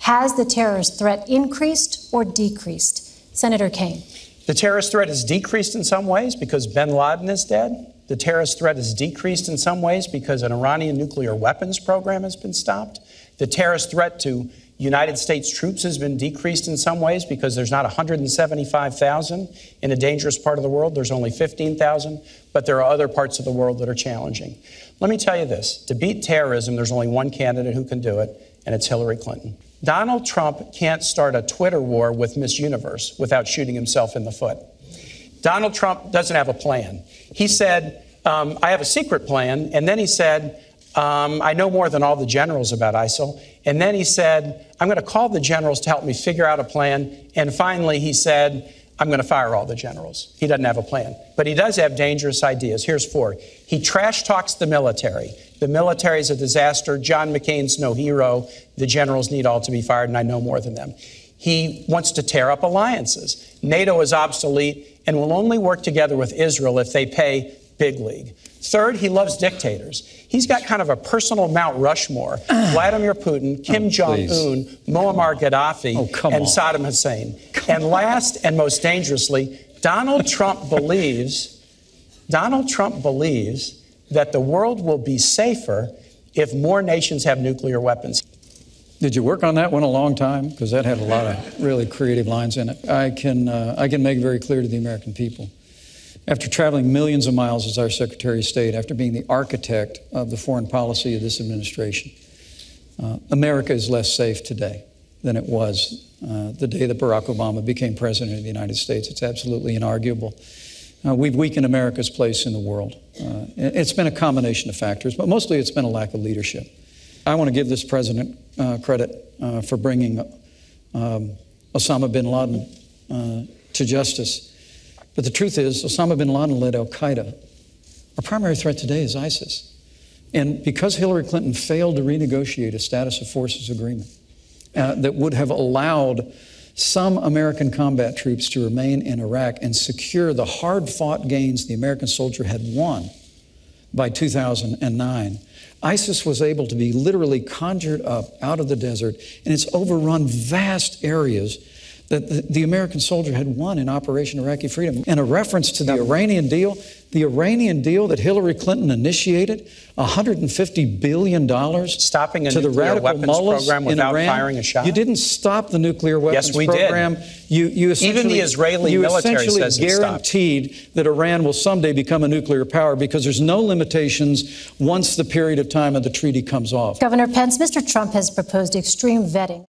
Has the terrorist threat increased or decreased? Senator Kaine. The terrorist threat has decreased in some ways because bin Laden is dead. The terrorist threat has decreased in some ways because an Iranian nuclear weapons program has been stopped. The terrorist threat to United States troops has been decreased in some ways because there's not 175,000 in a dangerous part of the world. There's only 15,000, but there are other parts of the world that are challenging. Let me tell you this. To beat terrorism, there's only one candidate who can do it, and it's Hillary Clinton. Donald Trump can't start a Twitter war with Miss Universe without shooting himself in the foot. Donald Trump doesn't have a plan. He said, I have a secret plan, and then he said, I know more than all the generals about ISIL. And then he said, I'm going to call the generals to help me figure out a plan. And finally, he said, I'm going to fire all the generals. He doesn't have a plan. But he does have dangerous ideas. Here's four. He trash talks the military. The military is a disaster. John McCain's no hero. The generals need all to be fired, and I know more than them. He wants to tear up alliances. NATO is obsolete and will only work together with Israel if they pay big league. Third, he loves dictators. He's got kind of a personal Mount Rushmore. Vladimir Putin, Kim Jong-un, Muammar Gaddafi, and Saddam Hussein. And last and most dangerously, Donald Trump believes that the world will be safer if more nations have nuclear weapons. Did you work on that one a long time? Because that had a lot of really creative lines in it. I can make it very clear to the American people. After traveling millions of miles as our Secretary of State, after being the architect of the foreign policy of this administration, America is less safe today than it was the day that Barack Obama became President of the United States. It's absolutely inarguable. We've weakened America's place in the world. It's been a combination of factors, but mostly it's been a lack of leadership. I want to give this president credit for bringing Osama bin Laden to justice. But the truth is, Osama bin Laden led al-Qaeda. Our primary threat today is ISIS. And because Hillary Clinton failed to renegotiate a status of forces agreement that would have allowed some American combat troops to remain in Iraq and secure the hard-fought gains the American soldier had won by 2009, ISIS was able to be literally conjured up out of the desert, and it's overrun vast areas that the American soldier had won in Operation Iraqi Freedom. And a reference to the Iranian deal that Hillary Clinton initiated, $150 billion stopping a to the nuclear radical weapons mullahs program without in Iran. Firing a shot. You didn't stop the nuclear weapons yes, we program. Did. You Even the Israeli military says it stopped. guaranteed that Iran will someday become a nuclear power because there's no limitations once the period of time of the treaty comes off. Governor Pence, Mr. Trump has proposed extreme vetting.